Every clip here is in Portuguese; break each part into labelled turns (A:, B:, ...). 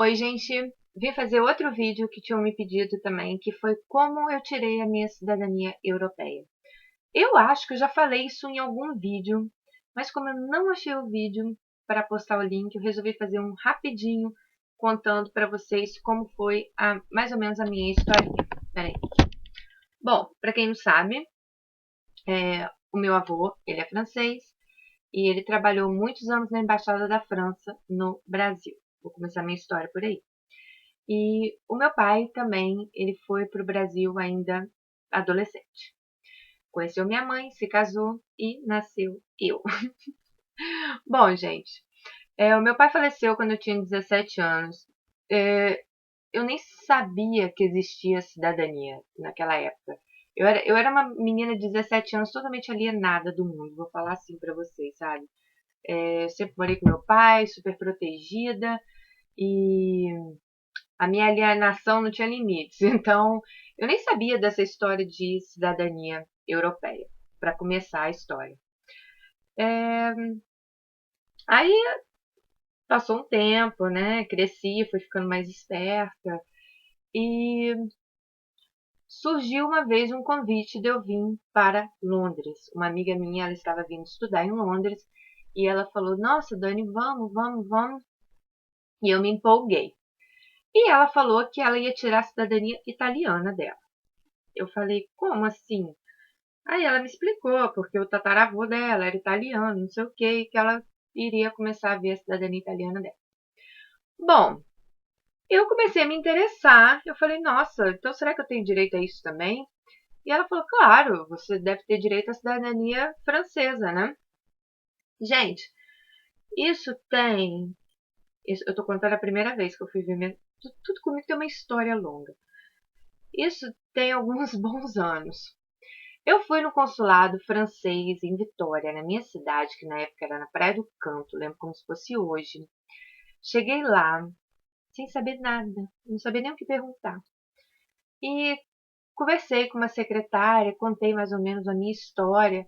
A: Oi, gente. Vim fazer outro vídeo que tinham me pedido também, que foi como eu tirei a minha cidadania europeia. Eu acho que eu já falei isso em algum vídeo, mas como eu não achei o vídeo para postar o link, eu resolvi fazer um rapidinho contando para vocês como foi mais ou menos a minha história. Peraí. Bom, para quem não sabe, o meu avô, ele é francês e ele trabalhou muitos anos na Embaixada da França no Brasil. Vou começar minha história por aí. E o meu pai também, ele foi para o Brasil ainda adolescente. Conheceu minha mãe, se casou e nasceu eu. Bom, gente, o meu pai faleceu quando eu tinha 17 anos. É, eu nem sabia que existia cidadania naquela época. Eu era uma menina de 17 anos totalmente alienada do mundo, vou falar assim pra vocês, sabe? Eu sempre morei com meu pai, super protegida e a minha alienação não tinha limites. Então, eu nem sabia dessa história de cidadania europeia, para começar a história. É, Aí passou um tempo, né? Cresci, fui ficando mais esperta e surgiu uma vez um convite de eu vir para Londres. Uma amiga minha, ela estava vindo estudar em Londres e ela falou: Nossa, Dani, vamos, vamos, vamos. E eu me empolguei. E ela falou que ela ia tirar a cidadania italiana dela. Eu falei: Como assim? Aí ela me explicou, porque o tataravô dela era italiano, não sei o que ela iria começar a ver a cidadania italiana dela. Bom, eu comecei a me interessar, eu falei, nossa, então será que eu tenho direito a isso também? E ela falou, claro, você deve ter direito à cidadania francesa, né? Gente, isso tem... eu tô contando a primeira vez que eu fui ver tudo comigo tem uma história longa. Isso tem alguns bons anos. Eu fui no consulado francês em Vitória, na minha cidade, que na época era na Praia do Canto, lembro como se fosse hoje. Cheguei lá, sem saber nada, não sabia nem o que perguntar. E conversei com uma secretária, contei mais ou menos a minha história.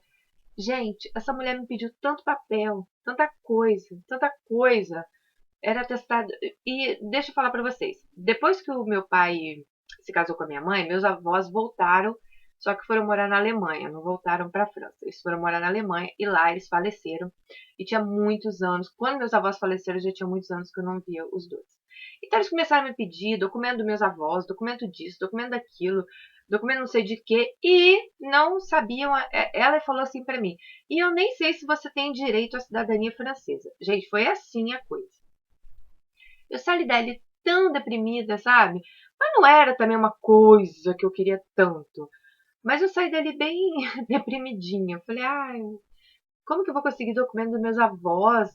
A: Gente, essa mulher me pediu tanto papel, tanta coisa, tanta coisa. Era atestado. E deixa eu falar para vocês. Depois que o meu pai se casou com a minha mãe, meus avós voltaram, só que foram morar na Alemanha, não voltaram para a França. Eles foram morar na Alemanha e lá eles faleceram. E tinha muitos anos. Quando meus avós faleceram, já tinha muitos anos que eu não via os dois. Então eles começaram a me pedir documento dos meus avós, documento disso, documento daquilo, documento não sei de quê, e não sabiam. Ela falou assim para mim: e eu nem sei se você tem direito à cidadania francesa. Gente, foi assim a coisa. Eu saí dali tão deprimida, sabe? Mas não era também uma coisa que eu queria tanto. Mas eu saí dali bem deprimidinha. Eu falei, ai, como que eu vou conseguir documento dos meus avós?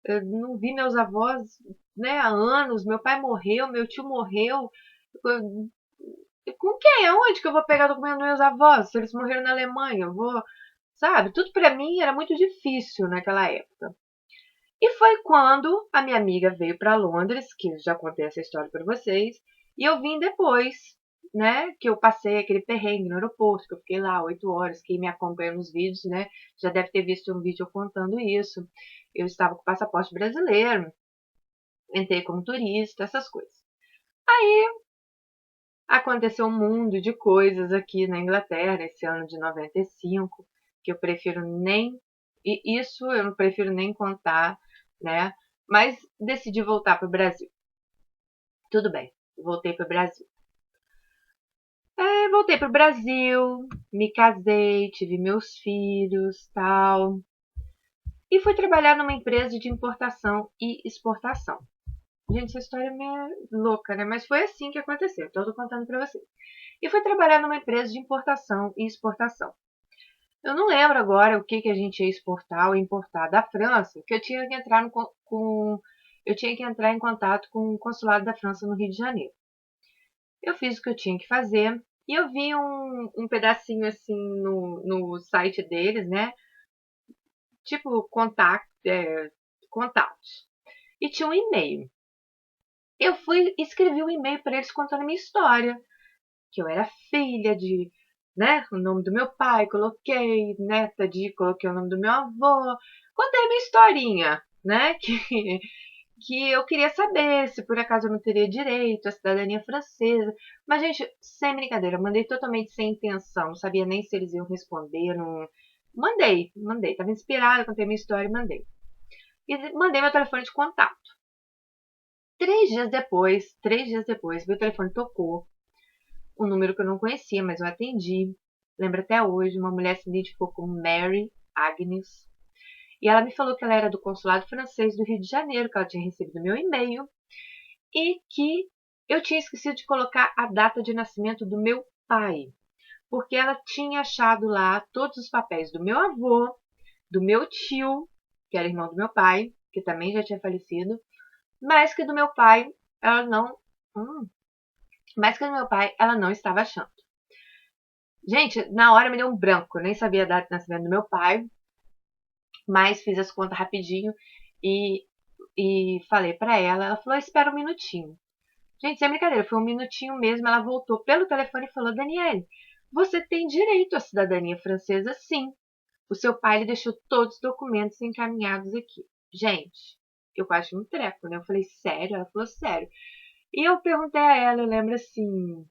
A: Eu não vi meus avós, né, há anos. Meu pai morreu, meu tio morreu. Com quem? Aonde que eu vou pegar documento dos meus avós? Se eles morreram na Alemanha, eu vou, sabe? Tudo para mim era muito difícil naquela época. E foi quando a minha amiga veio para Londres, que eu já contei essa história para vocês, e eu vim depois, né, que eu passei aquele perrengue no aeroporto, que eu fiquei lá 8 horas, quem me acompanha nos vídeos, né, já deve ter visto um vídeo contando isso. Eu estava com passaporte brasileiro, entrei como turista, essas coisas. Aí aconteceu um mundo de coisas aqui na Inglaterra, esse ano de 95, que eu prefiro nem... E isso eu não prefiro nem contar, né? Mas decidi voltar para o Brasil. Tudo bem, voltei para o Brasil. Voltei para o Brasil, me casei, tive meus filhos, tal. E fui trabalhar numa empresa de importação e exportação. Gente, essa história é meio louca, né? Mas foi assim que aconteceu. Então, eu tô contando para vocês. E fui trabalhar numa empresa de importação e exportação. Eu não lembro agora o que a gente ia exportar ou importar da França, que eu tinha que entrar eu tinha que entrar em contato com o consulado da França no Rio de Janeiro. Eu fiz o que eu tinha que fazer e eu vi um pedacinho assim no site deles, né? Tipo contatos. E tinha um e-mail. Eu fui e escrevi um e-mail para eles contando a minha história, que eu era filha de, né, o nome do meu pai, coloquei, coloquei o nome do meu avô, contei a minha historinha, né, que eu queria saber se por acaso eu não teria direito à cidadania francesa. Mas, gente, sem brincadeira, eu mandei totalmente sem intenção. Não sabia nem se eles iam responder. Não... Mandei. Tava inspirada, contei minha história e mandei. E mandei meu telefone de contato. 3 dias depois, meu telefone tocou. Um número que eu não conhecia, mas eu atendi. Lembro até hoje, uma mulher se identificou como Mary Agnes. E ela me falou que ela era do consulado francês do Rio de Janeiro, que ela tinha recebido meu e-mail e que eu tinha esquecido de colocar a data de nascimento do meu pai, porque ela tinha achado lá todos os papéis do meu avô, do meu tio, que era irmão do meu pai, que também já tinha falecido, mas que do meu pai ela não, mas que do meu pai ela não estava achando. Gente, na hora me deu um branco, eu nem sabia a data de nascimento do meu pai, mas fiz as contas rapidinho e falei pra ela. Ela falou: espera um minutinho. Gente, sem brincadeira, foi um minutinho mesmo. Ela voltou pelo telefone e falou: Daniele, você tem direito à cidadania francesa, sim. O seu pai ele deixou todos os documentos encaminhados aqui. Gente, eu quase um treco, né? Eu falei: sério? Ela falou: sério. E eu perguntei a ela, eu lembro assim.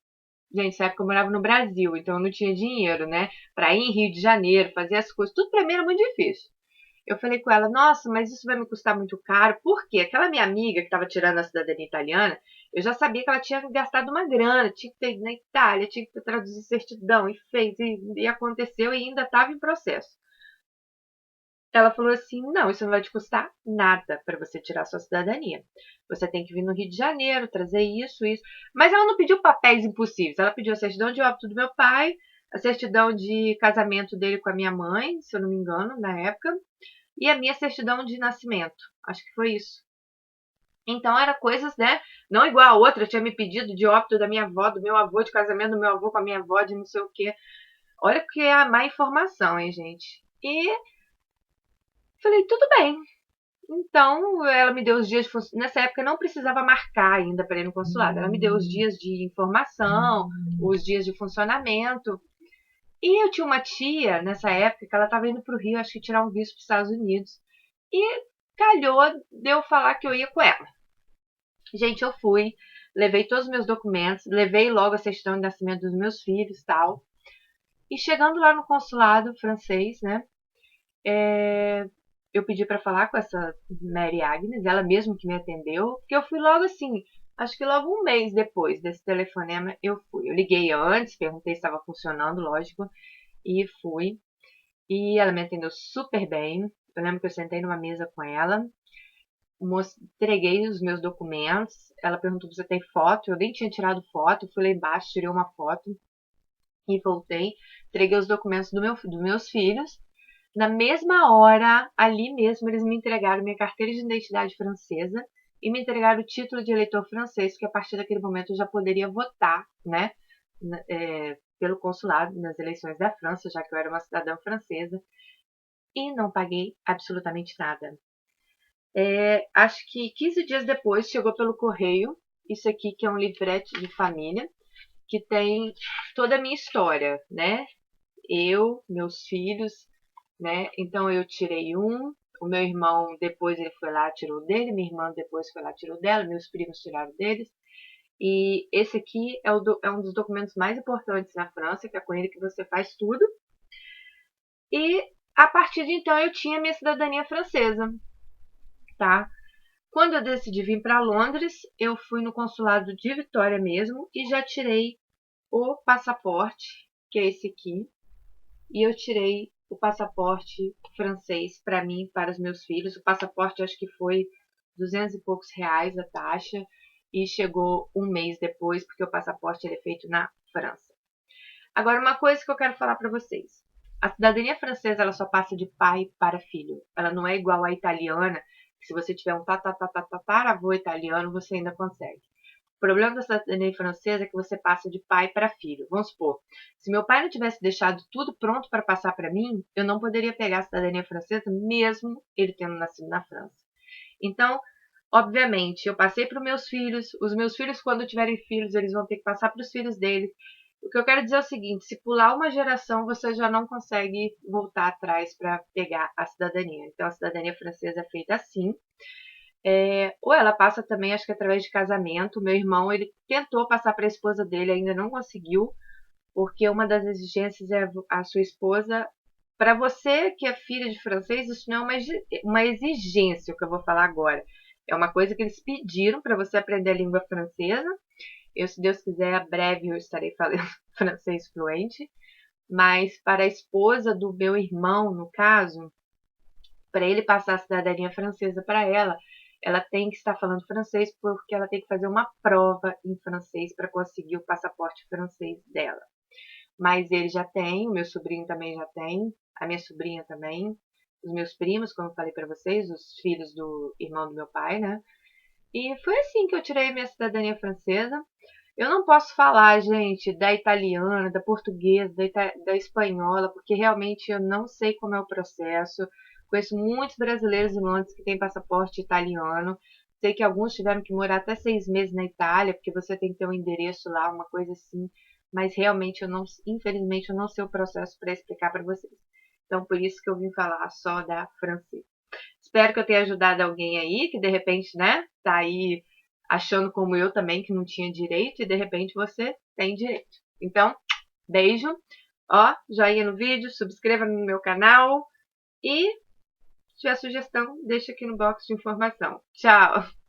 A: Gente, nessa época eu morava no Brasil, então eu não tinha dinheiro, né? Pra ir em Rio de Janeiro, fazer as coisas. Tudo pra mim era muito difícil. Eu falei com ela: nossa, mas isso vai me custar muito caro. Por quê? Aquela minha amiga que estava tirando a cidadania italiana, eu já sabia que ela tinha gastado uma grana, tinha que ter ido na Itália, tinha que traduzir certidão, e fez, e aconteceu, e ainda estava em processo. Ela falou assim: não, isso não vai te custar nada para você tirar sua cidadania. Você tem que vir no Rio de Janeiro, trazer isso, isso. Mas ela não pediu papéis impossíveis. Ela pediu a certidão de óbito do meu pai, a certidão de casamento dele com a minha mãe, se eu não me engano, na época, e a minha certidão de nascimento. Acho que foi isso. Então, era coisas, né? Não igual a outra, tinha me pedido de óbito da minha avó, do meu avô, de casamento do meu avô com a minha avó, de não sei o quê. Olha que é a má informação, hein, gente? E falei: tudo bem. Então, ela me deu os dias. Nessa época, eu não precisava marcar ainda para ir no consulado. Ela me deu os dias de informação, os dias de funcionamento. E eu tinha uma tia, nessa época, que ela estava indo para o Rio, acho que tirar um visto para os Estados Unidos. E calhou de eu falar que eu ia com ela. Gente, eu fui, levei todos os meus documentos, levei logo a certidão de nascimento dos meus filhos e tal. E chegando lá no consulado francês, né, eu pedi para falar com essa Mary Agnes, ela mesma que me atendeu, porque eu fui logo assim, acho que logo um mês depois desse telefonema eu fui. Eu liguei antes, perguntei se estava funcionando, lógico, e fui. E ela me atendeu super bem. Eu lembro que eu sentei numa mesa com ela, entreguei os meus documentos. Ela perguntou: você tem foto? Eu nem tinha tirado foto. Fui lá embaixo, tirei uma foto e voltei. Entreguei os documentos dos meus filhos. Na mesma hora, ali mesmo, eles me entregaram minha carteira de identidade francesa e me entregaram o título de eleitor francês, que a partir daquele momento eu já poderia votar, né, pelo consulado nas eleições da França, já que eu era uma cidadã francesa, e não paguei absolutamente nada. Acho que 15 dias depois chegou pelo correio isso aqui, que é um livrete de família, que tem toda a minha história, né? Eu, meus filhos, né? Então eu tirei um, o meu irmão depois ele foi lá, tirou o dele, minha irmã depois foi lá, tirou dela, meus primos tiraram deles. E esse aqui é um dos documentos mais importantes na França, que é com ele que você faz tudo. E a partir de então eu tinha minha cidadania francesa, tá? Quando eu decidi vir para Londres, eu fui no consulado de Vitória mesmo e já tirei o passaporte, que é esse aqui. E eu tirei o passaporte francês para mim e para os meus filhos. O passaporte acho que foi 200 e poucos reais a taxa e chegou um mês depois, porque o passaporte ele é feito na França. Agora, uma coisa que eu quero falar para vocês. A cidadania francesa ela só passa de pai para filho. Ela não é igual à italiana, que se você tiver um tataravô italiano, você ainda consegue. O problema da cidadania francesa é que você passa de pai para filho. Vamos supor, se meu pai não tivesse deixado tudo pronto para passar para mim, eu não poderia pegar a cidadania francesa, mesmo ele tendo nascido na França. Então, obviamente, eu passei para os meus filhos, quando tiverem filhos, eles vão ter que passar para os filhos deles. O que eu quero dizer é o seguinte: se pular uma geração, você já não consegue voltar atrás para pegar a cidadania. Então, a cidadania francesa é feita assim. Ou ela passa também, acho que através de casamento. Meu irmão, ele tentou passar para a esposa dele, ainda não conseguiu, porque uma das exigências é a sua esposa. Para você que é filha de francês, isso não é uma exigência, o que eu vou falar agora. É uma coisa que eles pediram para você aprender a língua francesa. Eu, se Deus quiser, breve eu estarei falando francês fluente. Mas para a esposa do meu irmão, no caso, para ele passar a cidadania francesa para ela, ela tem que estar falando francês porque ela tem que fazer uma prova em francês para conseguir o passaporte francês dela. Mas ele já tem, o meu sobrinho também já tem, a minha sobrinha também, os meus primos, como eu falei para vocês, os filhos do irmão do meu pai, né? E foi assim que eu tirei minha cidadania francesa. Eu não posso falar, gente, da italiana, da portuguesa, da espanhola, porque realmente eu não sei como é o processo. Conheço muitos brasileiros em Londres que têm passaporte italiano. Sei que alguns tiveram que morar até 6 meses na Itália, porque você tem que ter um endereço lá, uma coisa assim. Mas realmente eu não, infelizmente, eu não sei o processo para explicar para vocês. Então, por isso que eu vim falar só da francesa. Espero que eu tenha ajudado alguém aí, que de repente, né, tá aí achando como eu também que não tinha direito e de repente você tem direito. Então, beijo, ó, joinha no vídeo, subscreva no meu canal e se tiver sugestão, deixa aqui no box de informação. Tchau!